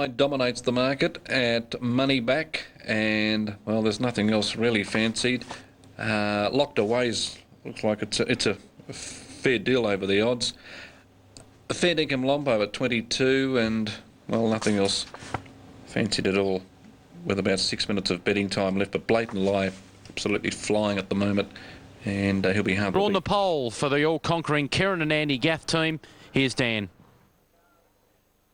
Dominates the market at money back, and well, there's nothing else really fancied. Locked Away's looks like it's a fair deal over the odds. A fair dinkum Lombo at 22, and well, nothing else fancied at all, with about 6 minutes of betting time left. But Blatant Lie absolutely flying at the moment, and he'll be hard. We're on the pole for the all-conquering Kieran and Andy Gath team. Here's Dan.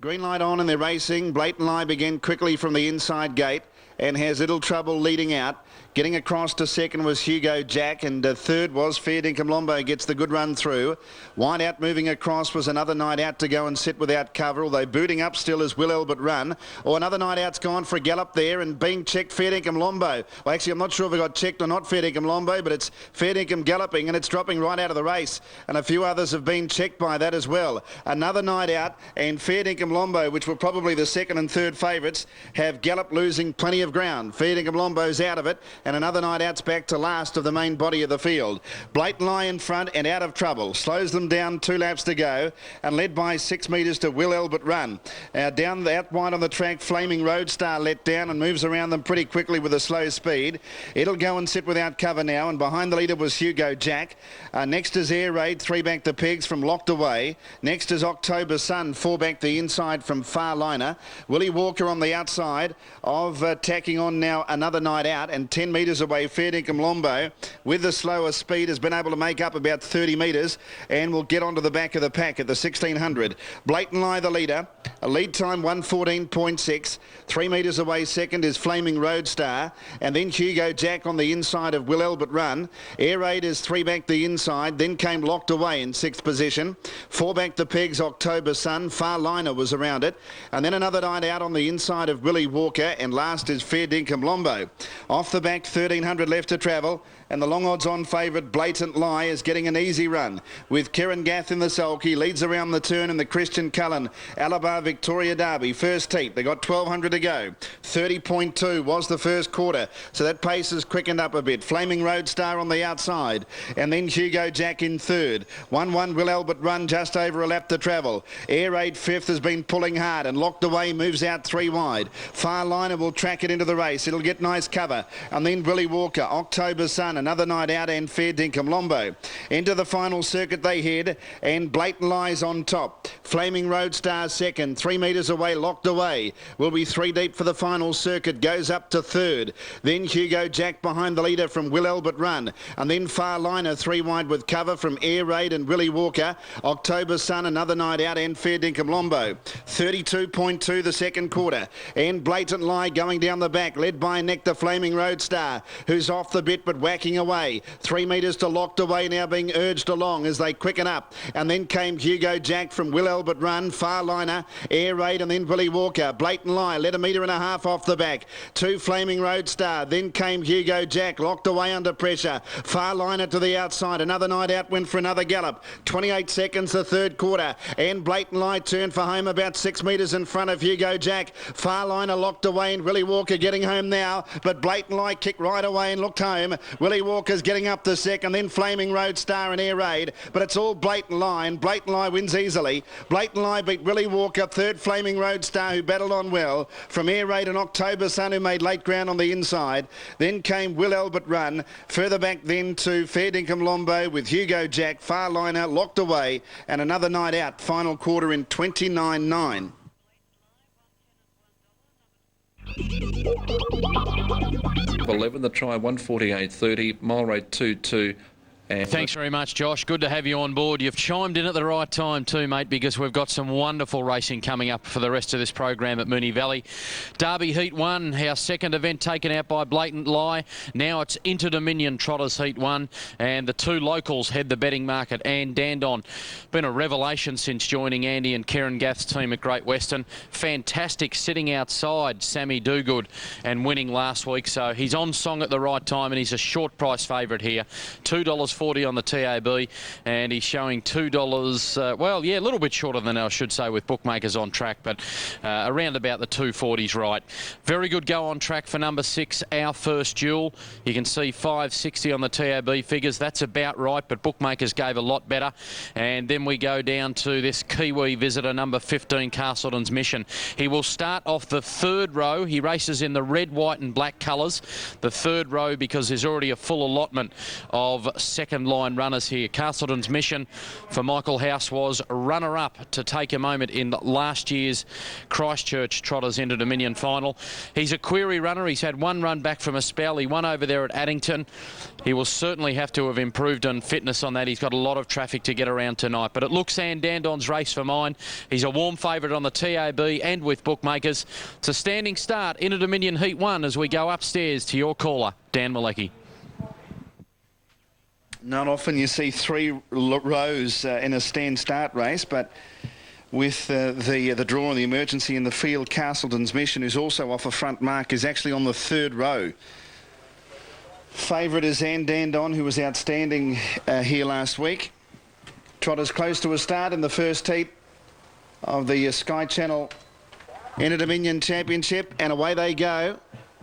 Green light on and they're racing. Blatant Lie began quickly from the inside gate and has little trouble leading out. Getting across to second was Hugo Jack, and third was Fair Dinkum Lombo, gets the good run through. Wide out moving across was Another Night Out to go and sit without cover, although booting up still is Will Elbert Run. Or Another Night Out's gone for a gallop there and being checked Fair Dinkum Lombo. Well, actually, I'm not sure if it got checked or not, Fair Dinkum Lombo, but it's Fair Dinkum galloping and it's dropping right out of the race. And a few others have been checked by that as well. Another Night Out and Fair Dinkum Lombo, which were probably the second and third favourites, have galloped losing plenty of ground. Fair Dinkum Lombo's out of it, and Another Night Out's back to last of the main body of the field. Blatant Lie in front and out of trouble. Slows them down 2 laps to go and led by 6 metres to Will Elbert Run. Down out wide on the track, Flaming Roadstar let down and moves around them pretty quickly with a slow speed. It'll go and sit without cover now, and behind the leader was Hugo Jack. Next is Air Raid, 3 back the Pegs from Locked Away. Next is October Sun, 4 back the inside from Far Liner. Willie Walker on the outside of tacking on now Another Night Out, and 10 metres away Fair Dinkum Lombo with the slower speed has been able to make up about 30 metres and will get onto the back of the pack at the 1600. Blatant Lie the leader, a lead time 1:14.6. 3 metres away second is Flaming Roadstar, and then Hugo Jack on the inside of Will Elbert Run. Air Raid is 3 back the inside, then came Locked Away in 6th position. 4 back the Pegs, October Sun. Far Liner was around it, and then Another Night Out on the inside of Willie Walker, and last is Fair Dinkum Lombo. Off the back, 1300 left to travel, and the long odds on favourite Blatant Lie is getting an easy run with Kieran Gath in the sulky. Leads around the turn in the Christian Cullen Alabar Victoria Derby first heat. They got 1200 to go. 30.2 was the first quarter, so that pace has quickened up a bit. Flaming Roadstar on the outside, and then Hugo Jack in third. 1-1 Will Elbert Run just over a lap to travel. Air Raid fifth has been pulling hard, and Locked Away moves out 3 wide. Far Liner will track it into the race. It'll get nice cover, and then Willie Walker, October Sun, Another Night Out, and Fair Dinkum Lombo. Into the final circuit they head, and Blatant Lie's on top. Flaming Roadstar second, 3 metres away. Locked Away will be 3 deep for the final circuit, goes up to third. Then Hugo Jack behind the leader from Will Elbert Run, and then Far Liner 3 wide with cover from Air Raid and Willie Walker. October Sun, Another Night Out, and Fair Dinkum Lombo. 32.2 the second quarter, and Blatant Lie going down the back, led by Nectar Flaming Roadstar, who's off the bit but whacking away. 3 metres to Locked Away, now being urged along as they quicken up, and then came Hugo Jack from Will Elbert Run. Far Liner, Air Raid, and then Willie Walker. Blatant Lie led 1.5 metres off the back. 2 Flaming Roadstar, then came Hugo Jack, Locked Away under pressure. Far Liner to the outside. Another Night Out went for another gallop. 28 seconds the third quarter, and Blatant Lie turned for home about 6 metres in front of Hugo Jack. Far Liner, Locked Away, and Willie Walker getting home now, but Blatant Lie kicked right away and looked home. Willie Walker's getting up to second, then Flaming Roadstar and Air Raid, but it's all Blatant Lie, and Blatant Lie wins easily. Blatant Lie beat Willie Walker, third Flaming Roadstar, who battled on well, from Air Raid and October Sun, who made late ground on the inside. Then came Will Elbert Run, further back then to Fair Dinkum Lombo with Hugo Jack, Far Liner, Locked Away, and Another Night Out, final quarter in 29.9. 11, the try 1:48.30, mile rate 2-2. Thanks very much, Josh. Good to have you on board. You've chimed in at the right time too, mate, because we've got some wonderful racing coming up for the rest of this program at Moonee Valley. Derby Heat 1, our second event taken out by Blatant Lie. Now it's Interdominion Trotters Heat 1, and the 2 locals head the betting market. And Dandon, been a revelation since joining Andy and Kieran Gath's team at Great Western. Fantastic sitting outside Sammy Dogood and winning last week, so he's on song at the right time, and he's a short price favourite here. $2 $2.40 on the TAB, and he's showing $2, well, yeah, a little bit shorter than I should say with bookmakers on track, but around about the 240s right. Very good go on track for number 6, Our First Duel. You can see 560 on the TAB figures. That's about right, but bookmakers gave a lot better. And then we go down to this Kiwi visitor, number 15, Castleton's Mission. He will start off the third row. He races in the red, white and black colours. The third row because there's already a full allotment of second line runners here. Castleton's Mission for Michael House was runner-up to take a moment in last year's Christchurch Trotters Interdominion final. He's a query runner. He's had one run back from a spell. He won over there at Addington. He will certainly have to have improved on fitness on that. He's got a lot of traffic to get around tonight. But it looks Dandon's race for mine. He's a warm favourite on the TAB and with bookmakers. It's a standing start, Interdominion Heat 1, as we go upstairs to your caller, Dan Malecki. Not often you see 3 rows in a stand-start race, but with the draw and the emergency in the field, Castleton's Mission, who's also off a front mark, is actually on the third row. Favourite is Dandon, who was outstanding here last week. Trotters close to a start in the first heat of the Sky Channel Interdominion Championship, and away they go.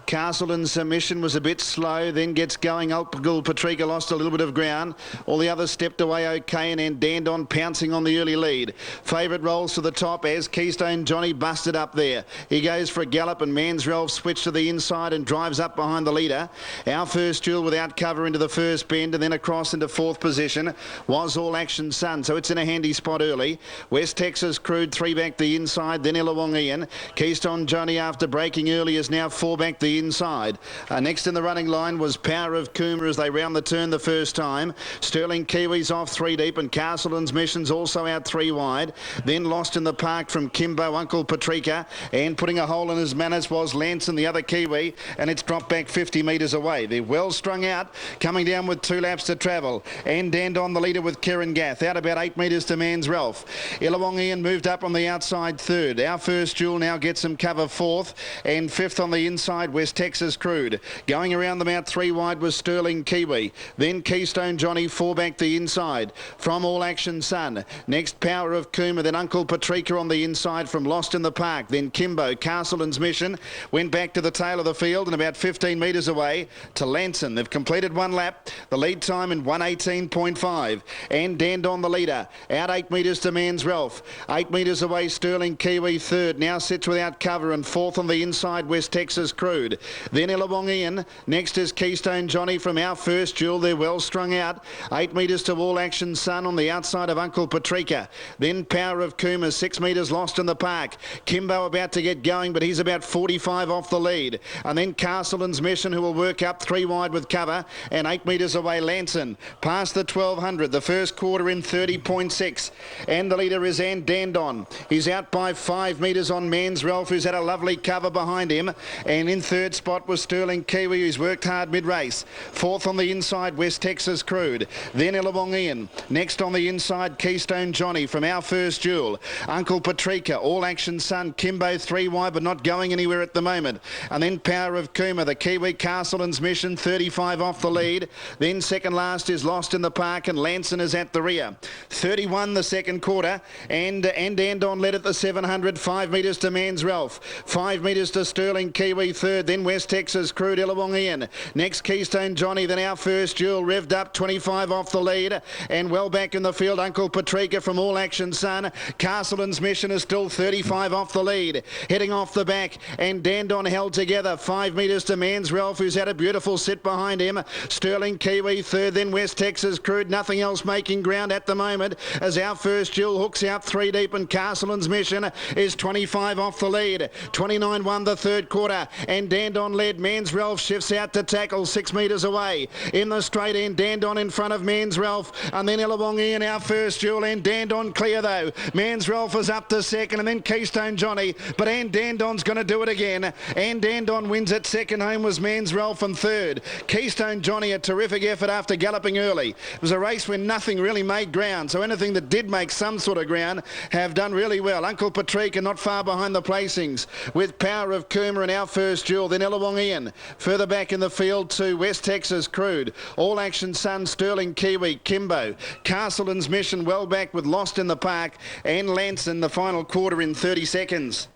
Castleton's Mission was a bit slow, then gets going. Alpagul Patrika lost a little bit of ground. All the others stepped away okay, and then Dandon pouncing on the early lead. Favourite rolls to the top as Keystone Johnny busted up there. He goes for a gallop, and Mansrelf switched to the inside and drives up behind the leader. Our First Duel without cover into the first bend, and then across into 4th position was All Action Sun, so it's in a handy spot early. West Texas Crude 3 back the inside, then Illawong Ian. Keystone Johnny after breaking early is now 4 back the inside. Next in the running line was Power of Coomer as they round the turn the first time. Sterling Kiwis off 3 deep, and Castleton's Mission's also out 3 wide. Then lost in the park from Kimbo, Uncle Patrika, and putting a hole in his manners was Lanson, the other Kiwi, and it's dropped back 50 metres away. They're well strung out, coming down with 2 laps to travel. And Dandon the leader with Kieran Gath, out about 8 metres to Mansrelf. Illawong Ian moved up on the outside third. Our First Duel now gets some cover 4th, and 5th on the inside West Texas Crude. Going around them out 3 wide was Sterling Kiwi. Then Keystone Johnny 4 back the inside from All Action Sun. Next Power of Coomer, then Uncle Patrika on the inside from Lost in the Park. Then Kimbo, Castleton's Mission went back to the tail of the field and about 15 metres away to Lanson. They've completed 1 lap. The lead time in 1:18.5. And Dandon the leader. Out 8 metres to Mansrelf. 8 metres away Sterling Kiwi third. Now sits without cover, and 4th on the inside West Texas Crude. Then Illawong Ian. Next is Keystone Johnny from Our First Duel. They're well strung out. 8 metres to All Action Sun on the outside of Uncle Patrika. Then Power of Coomer, 6 metres Lost in the Park. Kimbo about to get going, but he's about 45 off the lead. And then Castleton's Mission, who will work up 3 wide with cover, and 8 metres away Lanson. Past the 1200, the first quarter in 30.6. And the leader is Dandon. He's out by 5 metres on Mansrelf, who's had a lovely cover behind him. And in third spot was Sterling Kiwi, who's worked hard mid-race. 4th on the inside, West Texas Crude. Then Illawong Ian. Next on the inside, Keystone Johnny from Our First Duel. Uncle Patrika, All Action Sun, Kimbo 3 wide, but not going anywhere at the moment. And then Power of Coomer, the Kiwi, Castleton's Mission, 35 off the lead. Then second last is Lost in the Park, and Lanson is at the rear. 31 the second quarter, and Dandon led at the 700, 5 metres to Mansrelf. 5 metres to Sterling Kiwi third, then West Texas Crude, Illawong Ian. Next Keystone Johnny, then Our First Duel, revved up 25 off the lead, and well back in the field Uncle Patrika from All Action Sun. Castleton's Mission is still 35 off the lead, heading off the back, and Dandon held together 5 metres to Mansrelf, who's had a beautiful sit behind him. Sterling Kiwi third, then West Texas Crude, nothing else making ground at the moment as Our First Duel hooks out 3 deep, and Castleton's Mission is 25 off the lead. 29 won the third quarter, and Dandon led. Mansrelf shifts out to tackle 6 metres away. In the straight end, Dandon in front of Mansrelf, and then Illawong Ian, Our First Duel, and Dandon clear though. Mansrelf is up to second, and then Keystone Johnny, but Dandon's going to do it again. And Dandon wins it. Second home was Mansrelf, and third Keystone Johnny, a terrific effort after galloping early. It was a race where nothing really made ground, so anything that did make some sort of ground have done really well. Uncle Patrika not far behind the placings with Power of Coomer and Our First Duel. then Illawong Ian. Further back in the field to West Texas Crude. All Action Sun, Sterling Kiwi, Kimbo. Castleton's Mission well back with Lost in the Park and Lance in the final quarter in 30 seconds.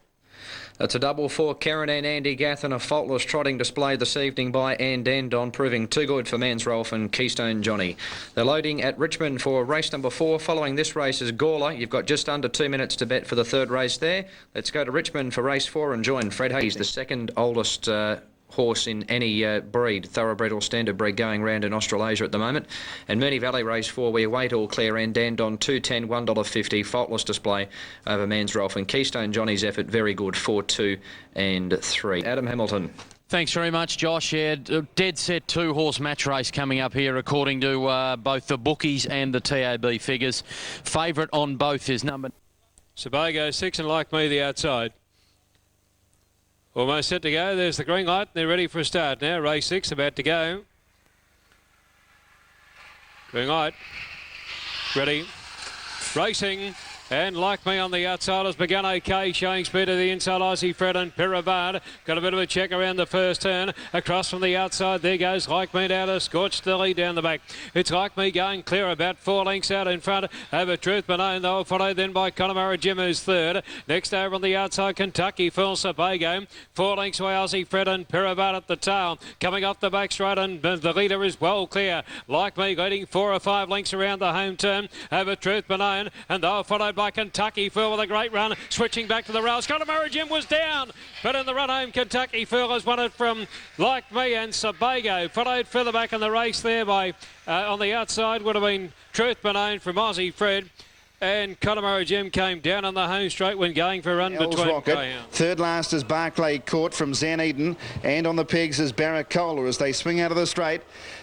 It's a double for Karen and Andy Gath, and a faultless trotting display this evening by Ann Dandon, proving too good for Mans Rolf and Keystone Johnny. They're loading at Richmond for race number 4. Following this race is Gawler. You've got just under 2 minutes to bet for the third race there. Let's go to Richmond for race 4 and join Fred Hayes, the second oldest horse in any breed, thoroughbred or standard breed, going round in Australasia at the moment. And Moonee Valley race 4, we await all clear, and Dandon $2.10, $1.50, faultless display over Mans Rolf, and Keystone Johnny's effort very good, 4, 2 and 3. Adam Hamilton. Thanks very much, Josh. Yeah, dead set 2-horse match race coming up here according to both the bookies and the TAB figures. Favourite on both is number... Sebago 6 and Like Me the outside. Almost set to go. There's the green light. They're ready for a start now. Race 6 about to go. Green light. Ready. Racing. And Like Me on the outside has begun okay, showing speed to the inside. Aussie Fred and Piravad got a bit of a check around the first turn. Across from the outside, there goes Like Me down to Scorch Stilly down the back. It's Like Me going clear, about 4 lengths out in front over Truth Benone. They were followed then by Connemara Jim, who's third. Next over on the outside, Kentucky Phil Sebago. 4 lengths away, Aussie Fred and Piravad at the tail. Coming off the back straight, and the leader is well clear. Like Me leading 4 or 5 lengths around the home turn over Truth Benone, and they were followed by Kentucky Phil with a great run, switching back to the rails. Connemara Jim was down, but in the run home, Kentucky Phil has won it from Like Me and Sebago. Followed further back in the race there by, on the outside, would have been Truth Benone from Aussie Fred. And Connemara Jim came down on the home straight when going for a run between greyhounds. Third last is Barclay Court from Zan Eden, and on the pegs is Barracola as they swing out of the straight.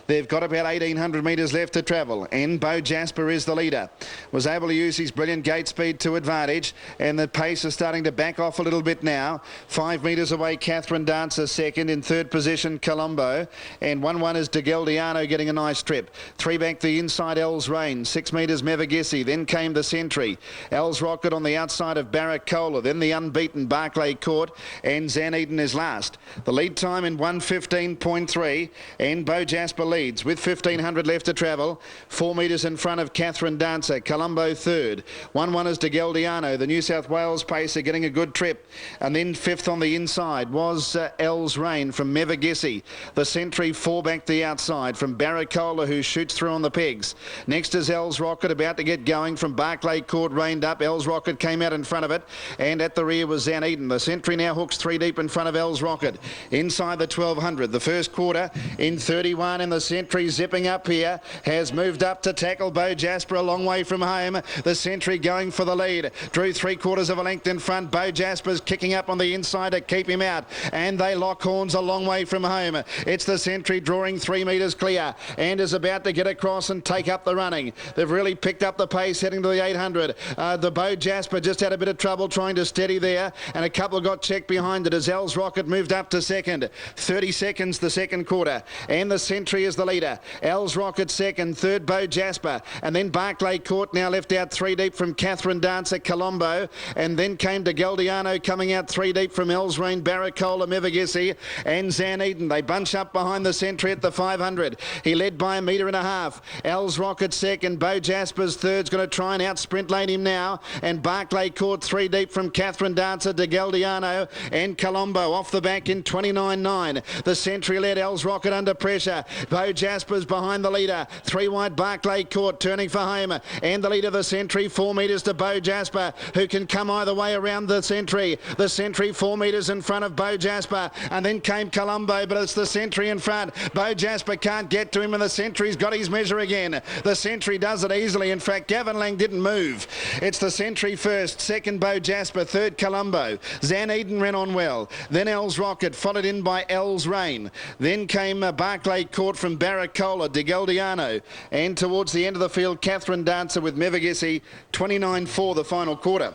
They've got about 1,800 metres left to travel, and Bo Jasper is the leader. Was able to use his brilliant gate speed to advantage, and the pace is starting to back off a little bit now. 5 metres away, Catherine Dancer second. In third position, Colombo, and 1-1 is De Galdiano getting a nice trip. 3 back the inside, Els Rain. 6 metres, Mevagissi. Then came the Sentry. Els Rocket on the outside of Barracola. Then the unbeaten Barclay Court, and Zan Eden is last. The lead time in 1:15.3, and Bo Jasper leads with 1,500 left to travel. 4 metres in front of Catherine Dancer. Colombo third. 1-1 is De Galdiano. The New South Wales pacer getting a good trip. And then fifth on the inside was Els Rain from Mevagissi. The Sentry 4 back the outside from Barracola, who shoots through on the pegs. Next is Els Rocket, about to get going from Barclay Court, reined up. Els Rocket came out in front of it, and at the rear was Zan Eden. The Sentry now hooks 3 deep in front of Els Rocket. Inside the 1,200. The first quarter in 31, and the Sentry zipping up here has moved up to tackle Bo Jasper a long way from home. The Sentry going for the lead. Drew 3/4 of a length in front. Bo Jasper's kicking up on the inside to keep him out, and they lock horns a long way from home. It's the Sentry drawing 3 metres clear and is about to get across and take up the running. They've really picked up the pace heading to the 800. The Bo Jasper just had a bit of trouble trying to steady there, and a couple got checked behind it as Els Rocket moved up to second. 30 seconds the second quarter, and the Sentry is the leader. Els Rocket second, third Bo Jasper, and then Barclay Court now left out 3 deep from Catherine Dancer, Colombo, and then came De Galdiano coming out 3 deep from Els Rain, Barracola, Mevagissi, and Zan Eden. They bunch up behind the Sentry at the 500. He led by 1.5 metres. Els Rocket second, Bo Jasper's third's going to try and out sprint lane him now, and Barclay Court 3 deep from Catherine Dancer, De Galdiano, and Colombo off the back in 29.9. The Sentry led Els Rocket under pressure. Bo Jasper's behind the leader. 3 wide Barclay Court turning for home, and the leader the Sentry 4 metres to Bo Jasper, who can come either way around the Sentry. The Sentry 4 metres in front of Bo Jasper, and then came Colombo, but it's the Sentry in front. Bo Jasper can't get to him, and the Sentry's got his measure again. The Sentry does it easily. In fact, Gavin Lang didn't move. It's the Sentry first, second Bo Jasper, third Colombo. Zan Eden ran on well. Then Els Rocket, followed in by Els Rain. Then came Barclay Court from Barracola, De Galdiano, and towards the end of the field, Catherine Dancer with Mevagissi, 29.4 the final quarter.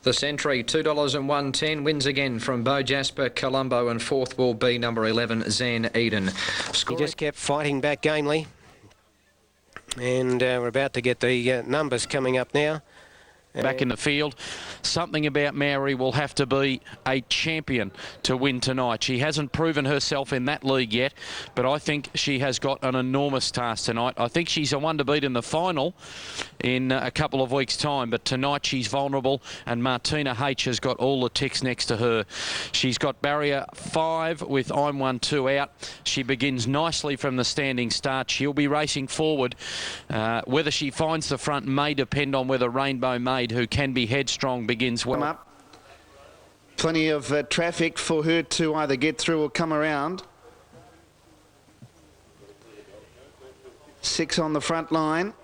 The Sentry, $2.01, wins again from Bo Jasper, Colombo, and fourth will be number 11, Zan Eden. He just kept fighting back gamely, and we're about to get the numbers coming up now. back in the field. Something about Maori will have to be a champion to win tonight. She hasn't proven herself in that league yet, but I think she has got an enormous task tonight. I think she's a one to beat in the final in a couple of weeks' time, but tonight she's vulnerable, and Martina H has got all the ticks next to her. She's got barrier 5 with I'm 1-2 out. She begins nicely from the standing start. She'll be racing forward. Whether she finds the front may depend on whether Rainbow Maid, who can be headstrong, begins well. Come up. Plenty of traffic for her to either get through or come around. 6 on the front line.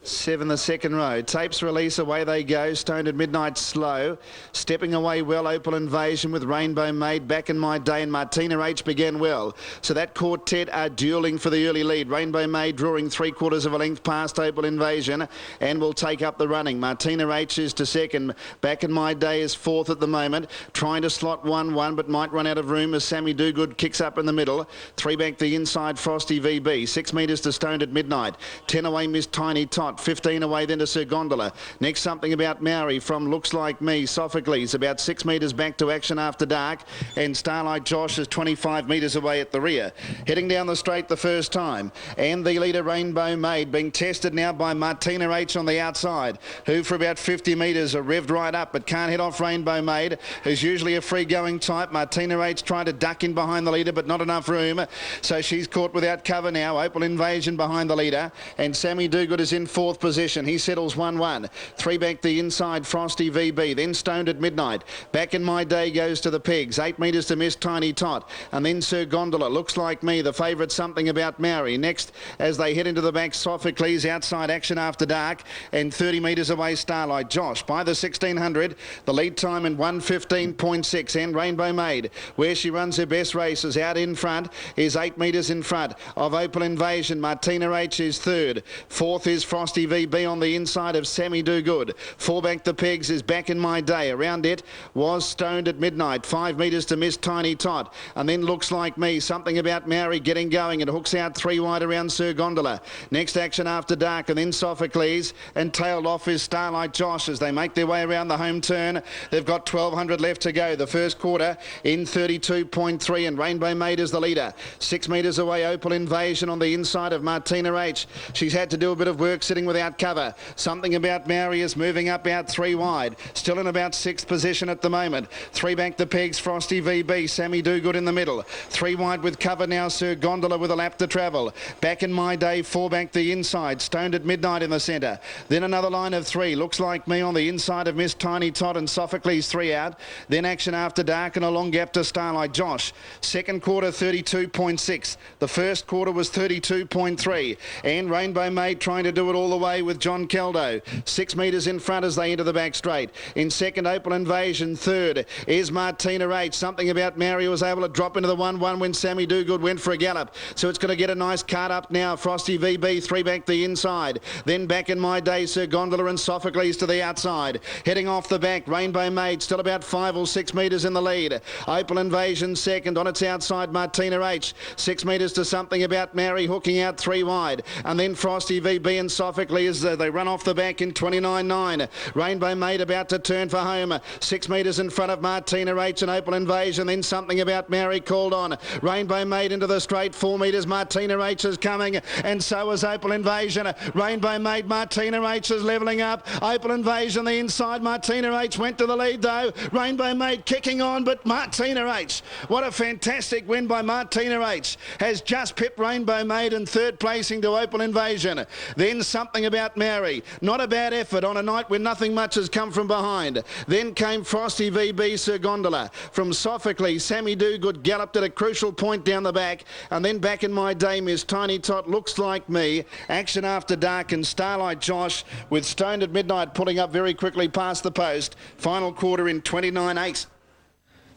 7 the second row. Tapes release, away they go. Stoned at Midnight slow. Stepping away well, Opal Invasion with Rainbow Maid, Back in My Day, and Martina H began well. So that quartet are duelling for the early lead. Rainbow Maid drawing 3/4 of a length past Opal Invasion and will take up the running. Martina H is to second. Back in My Day is 4th at the moment. Trying to slot 1-1 but might run out of room as Sammy Dogood kicks up in the middle. 3 back the inside Frosty VB. 6 metres to Stoned at Midnight. 10 away Miss Tiny Tot. 15 away then to Sir Gondola. Next, Something About Maori from Looks Like Me. Sophocles about 6 metres back to Action After Dark, and Starlight Josh is 25 metres away at the rear. Heading down the straight the first time, and the leader Rainbow Maid being tested now by Martina H on the outside, who for about 50 metres are revved right up but can't head off Rainbow Maid, who's usually a free going type. Martina H trying to duck in behind the leader but not enough room, so she's caught without cover now. Opal Invasion behind the leader, and Sammy Dogood is in 4th position. He settles 1-1. 3 back the inside Frosty VB, then Stoned at Midnight. Back in My Day goes to the pegs. 8 metres to Miss Tiny Tot, and then Sir Gondola. Looks Like Me, the favourite Something About Maori. Next, as they head into the back, Sophocles outside Action After Dark, and 30 metres away Starlight Josh. By the 1600, the lead time in 1:15.6, and Rainbow Maid, where she runs her best races, out in front, is 8 metres in front of Opal Invasion. Martina H is 3rd. 4th is Frosty VB on the inside of Sammy Dogood. 4 back the pegs is Back in My Day. Around it was Stoned at Midnight. 5 metres to Miss Tiny Tot, and then Looks Like Me. Something About Maori getting going. It hooks out 3 wide around Sir Gondola. Next, Action After Dark, and then Sophocles, and tailed off is Starlight Josh as they make their way around the home turn. They've got 1200 left to go. The first quarter in 32.3, and Rainbow Maid is the leader. 6 metres away Opal Invasion on the inside of Martina H. She's had to do a bit of work sitting without cover. Something About Maori is moving up out 3 wide. Still in about 6th position at the moment. 3 back the pegs, Frosty VB, Sammy Dogood in the middle. 3 wide with cover now, Sir Gondola with a lap to travel. Back in My Day, 4 back the inside. Stoned at Midnight in the centre. Then another line of 3. Looks Like Me on the inside of Miss Tiny Tot, and Sophocles 3 out. Then Action After Dark and a long gap to Starlight Josh. Second quarter 32.6. The first quarter was 32.3. And Rainbow Maid trying to do it all the way with John Caldo. 6 metres in front as they enter the back straight. In second, Opal Invasion. 3rd is Martina H. Something About Maori was able to drop into the 1-1 when Sammy Dogood went for a gallop. So it's going to get a nice cart up now. Frosty VB, 3 back the inside. Then Back in My Day, Sir Gondola and Sophocles to the outside. Heading off the back, Rainbow Maid still about 5 or 6 metres in the lead. Opal Invasion second. On its outside, Martina H. 6 metres to Something About Maori, hooking out 3 wide. And then Frosty VB and Sophocles, they run off the back in 29.9. Rainbow Maid about to turn for home. 6 metres in front of Martina H and Opal Invasion. Then Something About Maori called on. Rainbow Maid into the straight. 4 metres. Martina H is coming, and so is Opal Invasion. Rainbow Maid, Martina H is levelling up. Opal Invasion the inside. Martina H went to the lead though. Rainbow Maid kicking on, but Martina H, what a fantastic win by Martina H, has just pipped Rainbow Maid in 3rd placing to Opal Invasion. Then Something About Maori, not a bad effort on a night when nothing much has come from behind. Then came Frosty VB, Sir Gondola. From Sophocles, Sammy Dogood galloped at a crucial point down the back, and then Back in My Day, Miss Tiny Tot, Looks Like Me, Action After Dark and Starlight Josh, with Stoned at Midnight pulling up very quickly past the post. Final quarter in 29.8.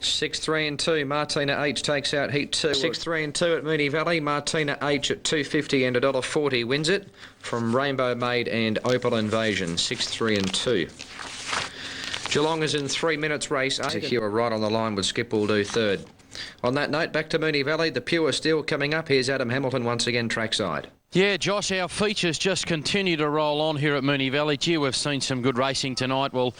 6-3 and 2. Martina H takes out heat 2. 6-3 and 2 at Moonee Valley. Martina H at $2.50 and $1.40 wins it from Rainbow Maid and Opal Invasion. 6-3 and 2. Geelong is in 3 minutes race. Hugh right on the line with Skip will do 3rd. On that note, back to Moonee Valley. The Pure Steel coming up. Here's Adam Hamilton once again trackside. Yeah, Josh, our features just continue to roll on here at Moonee Valley. Gee, we've seen some good racing tonight. We'll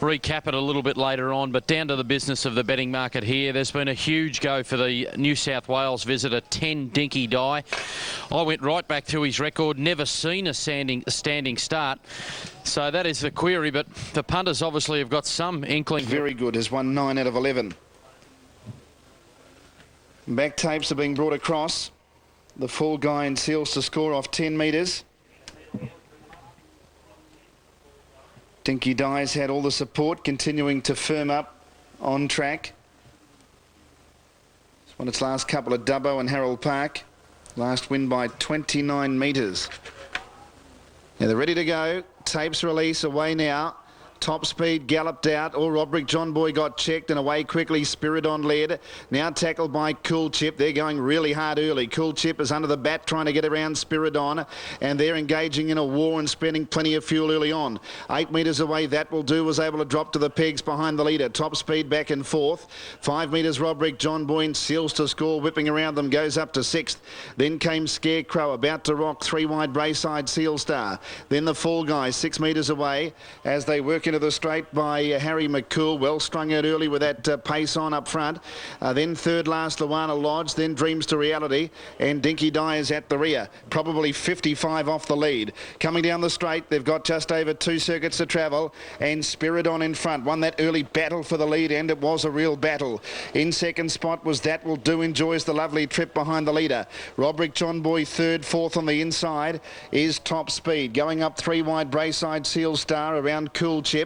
recap it a little bit later on, but down to the business of the betting market here. There's been a huge go for the New South Wales visitor, 10 Dinky Die. I went right back to his record, never seen a standing start. So that is the query, but the punters obviously have got some inkling. Very good, has won 9 out of 11. Back tapes are being brought across. The full guy in Seals to score off 10 metres. Dinky Dye's had all the support, continuing to firm up on track. It's won its last couple at Dubbo and Harold Park. Last win by 29 metres. Now they're ready to go. Tapes release away now. Top Speed galloped out. Or Roderick John Boy got checked and away quickly. Spiridon led. Now tackled by Cool Chip. They're going really hard early. Cool Chip is under the bat trying to get around Spiridon, and they're engaging in a war and spending plenty of fuel early on. 8 metres away, That Will Do was able to drop to the pegs behind the leader. Top Speed back and forth. 5 metres Roderick John Boy and Seals to score, whipping around them, goes up to 6th. Then came Scarecrow about to rock. 3 wide Brayside Seal Star. Then the Fall Guy 6 metres away as they work into the straight by Harry McCool, well strung out early with that pace on up front. Then third last Luana Lodge, then Dreams to Reality, and Dinky Die is at the rear, probably 55 off the lead. Coming down the straight, they've got just over 2 circuits to travel, and Spiridon in front won that early battle for the lead, and it was a real battle. In second spot was That Will Do, enjoys the lovely trip behind the leader. Roderick John Boy third. Fourth on the inside is Top Speed, going up 3 wide Brayside Seal Star around Cool Chip.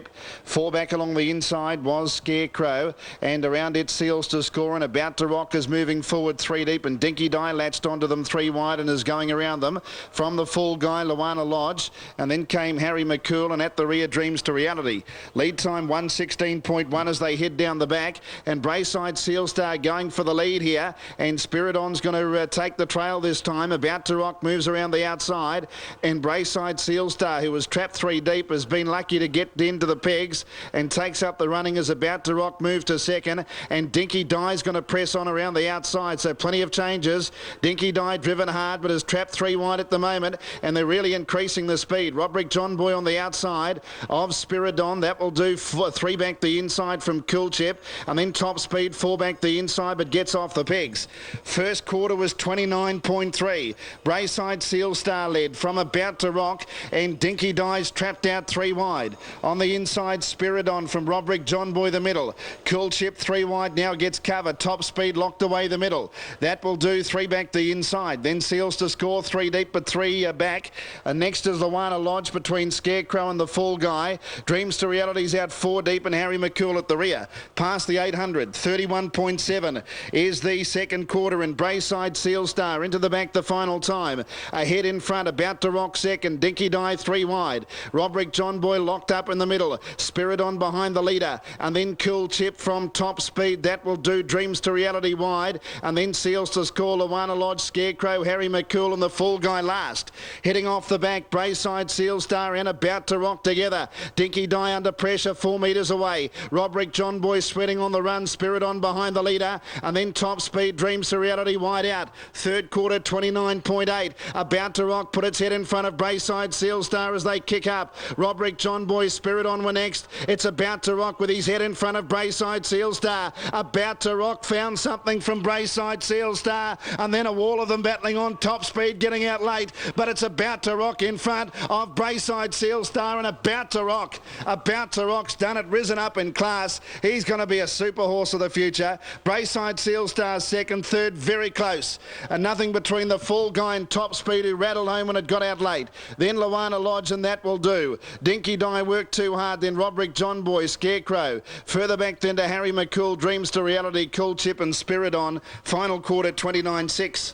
4 back along the inside was Scarecrow, and around it Seals to score, and About to Rock is moving forward 3 deep, and Dinky Die latched onto them 3 wide and is going around them. From the Full Guy, Luana Lodge, and then came Harry McCool, and at the rear Dreams to Reality. Lead time 1:16.1 as they head down the back, and Brayside Seal Star going for the lead here, and Spiridon's going to take the trail this time. About to Rock moves around the outside, and Brayside Seal Star, who was trapped 3 deep, has been lucky to get into the pegs and takes up the running as About to Rock moves to second, and Dinky Die's going to press on around the outside, so plenty of changes. Dinky Die driven hard but is trapped 3 wide at the moment, and they're really increasing the speed. Roderick John Boy on the outside of Spiridon. That Will Do 3 back the inside from Cool Chip, and then Top Speed 4 back the inside but gets off the pegs. First quarter was 29.3. Brayside Seal Star led from About to Rock, and Dinky Die's trapped out 3 wide. On the inside, Spiridon from Roderick John Boy the middle. Cool Chip 3 wide now gets covered. Top Speed locked away the middle. That Will Do 3 back the inside. Then Seals to score 3 deep but 3 back. Next is Luana Lodge between Scarecrow and the Full Guy. Dreams to Reality's out 4 deep, and Harry McCool at the rear. Past the 800, 31.7 is the second quarter, and Brayside Seal Star into the back the final time. Ahead in front, About to Rock second. Dinky Die 3 wide. Roderick John Boy locked up in the middle. Spiridon behind the leader, and then Cool Chip from Top Speed. That Will Do Dreams to Reality wide, and then Seals to score. Luana Lodge, Scarecrow, Harry McCool and the Full Guy last. Heading off the back, Brayside Seal Star and About to Rock together. Dinky Die under pressure 4 metres away. Roderick John Boy sweating on the run. Spiridon behind the leader, and then Top Speed Dreams to Reality wide out. Third quarter 29.8. About to Rock put its head in front of Brayside Seal Star as they kick up. Roderick John Boy, Spiridon were next. It's About to Rock with his head in front of Brayside Seal Star. About to Rock found something from Brayside Seal Star, and then a wall of them battling on. Top Speed getting out late, but it's About to Rock in front of Brayside Seal Star, and About to Rock. About to Rock's done it, risen up in class. He's going to be a super horse of the future. Brayside Seal Star second, third very close, and nothing between the Full Guy and Top Speed, who rattled home when it got out late. Then Luana Lodge, and That Will Do. Dinky Die worked too hard, then Roderick John Boy, Scarecrow. Further back then to Harry McCool, Dreams to Reality, Cool Chip and Spiridon. Final quarter 29.6.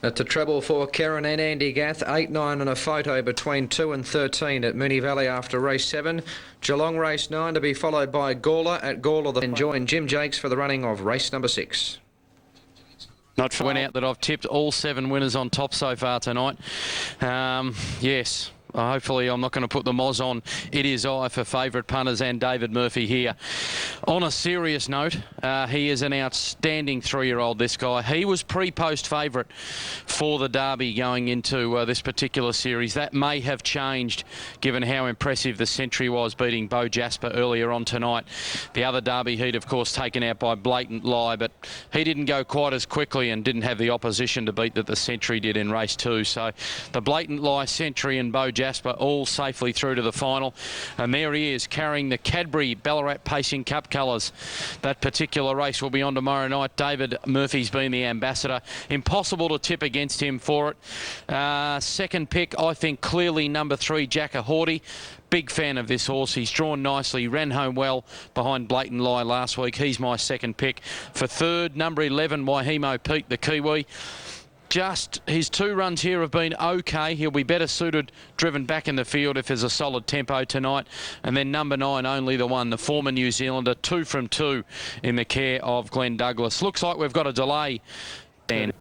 At the treble for Karen and Andy Gath, 8, 9 and a photo between 2 and 13 at Moonee Valley after race 7. Geelong race 9 to be followed by Gawler at Gawler. And join Jim Jakes for the running of race number 6. Not far. Went out that I've tipped all 7 winners on top so far tonight. Yes. hopefully I'm not going to put the Moz on. It is I for favourite punters and David Murphy here. On a serious note, he is an outstanding 3-year-old, this guy. He was pre-post favourite for the Derby going into this particular series. That may have changed given how impressive the Century was, beating Bo Jasper earlier on tonight. The other Derby heat, of course, taken out by Blatant Lie, but he didn't go quite as quickly and didn't have the opposition to beat that the Century did in race 2. So the Blatant Lie, Century and Bo Jasper all safely through to the final. And there he is, carrying the Cadbury Ballarat Pacing Cup colours. That particular race will be on tomorrow night. David Murphy's been the ambassador. Impossible to tip against him for it. Second pick, I think clearly number 3, Jacker Horty. Big fan of this horse. He's drawn nicely, ran home well behind Blatant Lie last week. He's my second pick. For third, number 11, Waihemo Pete, the Kiwi. Just his 2 runs here have been okay. He'll be better suited, driven back in the field if there's a solid tempo tonight. And then number 9, Only the One, the former New Zealander, 2 from 2 in the care of Glenn Douglas. Looks like we've got a delay, Dan.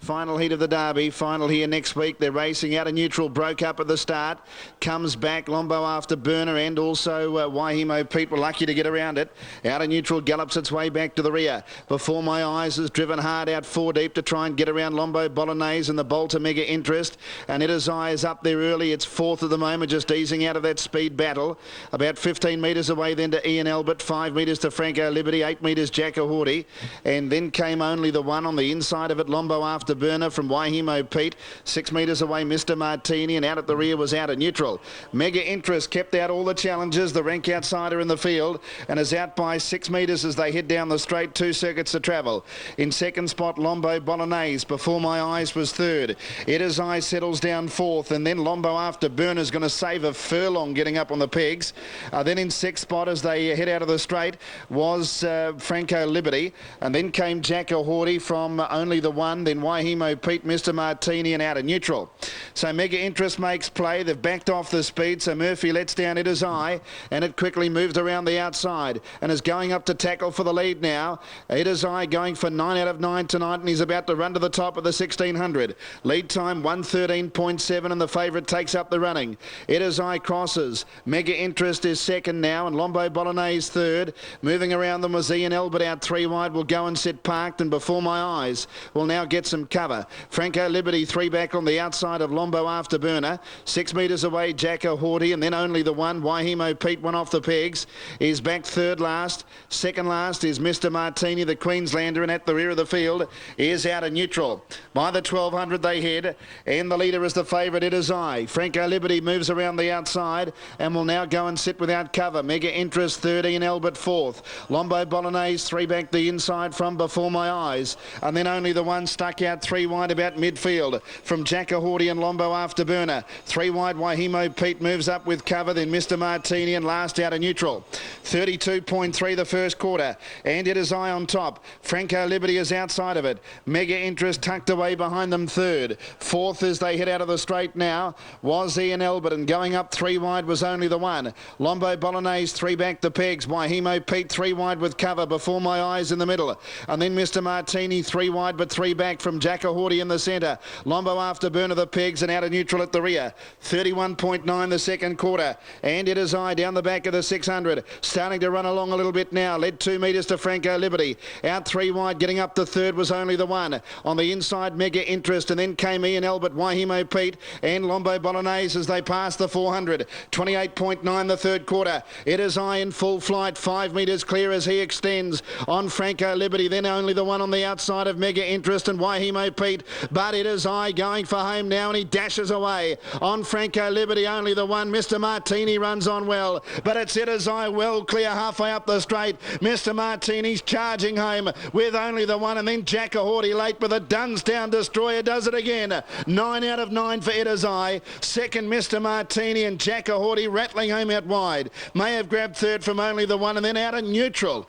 Final heat of the Derby, final here next week. They're racing out of neutral, broke up at the start, comes back, Lombo after Burner, and also Waihemo Pete were lucky to get around it. Out of neutral, gallops its way back to the rear. Before My Eyes is driven hard out 4 deep to try and get around Lombo Bolognese and the Bolter Mega Interest. And It Is I is up there early. It's 4th at the moment, just easing out of that speed battle. About 15 metres away then to Ian Albert, 5 metres to Franco Liberty, 8 metres Jacker Horty. And then came Only the One on the inside of it, Lombo after Burner from Waihemo Pete. 6 metres away, Mr. Martini, and out at the rear was Out of Neutral. Mega Interest kept out all the challenges, the rank outsider in the field, and is out by 6 metres as they head down the straight, 2 circuits to travel. In second spot, Lombo Bolognese. Before My Eyes was third. It Is I settles down 4th, and then Lombo after Burner's going to save a furlong getting up on the pegs. Then in 6th spot as they head out of the straight was Franco Liberty, and then came Jacker Horty from Only the One, then Waihemo Pete, Mr. Martini, and Out of Neutral. So Mega Interest makes play. They've backed off the speed, so Murphy lets down It Is I, and it quickly moves around the outside and is going up to tackle for the lead now. It Is I going for 9 out of 9 tonight, and he's about to run to the top of the 1600. Lead time 1:13.7, and the favourite takes up the running. It Is I crosses. Mega Interest is second now, and Lombo Bolognese third. Moving around them was Ian Albert out 3 wide, will go and sit parked, and Before My Eyes will now get some cover. Franco Liberty 3 back on the outside of Lombo after Burner. 6 metres away, Jacker Horty, and then Only the One. Waihemo Pete went off the pegs. Is back third last. Second last is Mr. Martini, the Queenslander, and at the rear of the field is Out of Neutral. By the 1200 they head, and the leader is the favourite, It Is I. Franco Liberty moves around the outside and will now go and sit without cover. Mega Interest 13, Albert 4th. Lombo Bolognese 3 back the inside from Before My Eyes, and then Only the One stuck out 3 wide about midfield from Jacker Horty and Lombo after Burner. 3 wide, Waihemo Pete moves up with cover, then Mr. Martini, and last Out of Neutral. 32.3 the first quarter, and It Is I on top. Franco Liberty is outside of it. Mega Interest tucked away behind them third. 4th as they head out of the straight now was Ian Albert, and going up 3 wide was Only the One. Lombo Bolognese 3 back the pegs. Waihemo Pete 3 wide with cover. Before My Eyes in the middle, and then Mr. Martini 3 wide but 3 back from Jacker Horty in the centre. Lombo after Burner the pegs, and Out of Neutral at the rear. 31.9 the second quarter, and It Is I down the back of the 600, starting to run along a little bit now. Led 2 metres to Franco Liberty. Out 3 wide, getting up to third was Only the One. On the inside, Mega Interest, and then came Ian Albert, Waihemo Pete, and Lombo Bolognese as they passed the 400. 28.9 the third quarter. It Is I in full flight, 5 metres clear as he extends on Franco Liberty. Then Only the One on the outside of Mega Interest and Waihemo Pete, but It Is I going for home now, and he dashes away on Franco Liberty. Only the One. Mr. Martini runs on well, but it's It Is I well clear halfway up the straight. Mr. Martini's charging home with Only the One, and then Jacker Horty late with a Dunstown Destroyer does it again. 9 out of 9 for It Is I. Second, Mr. Martini, and Jacker Horty rattling home out wide. May have grabbed third from Only the One, and then Out of Neutral.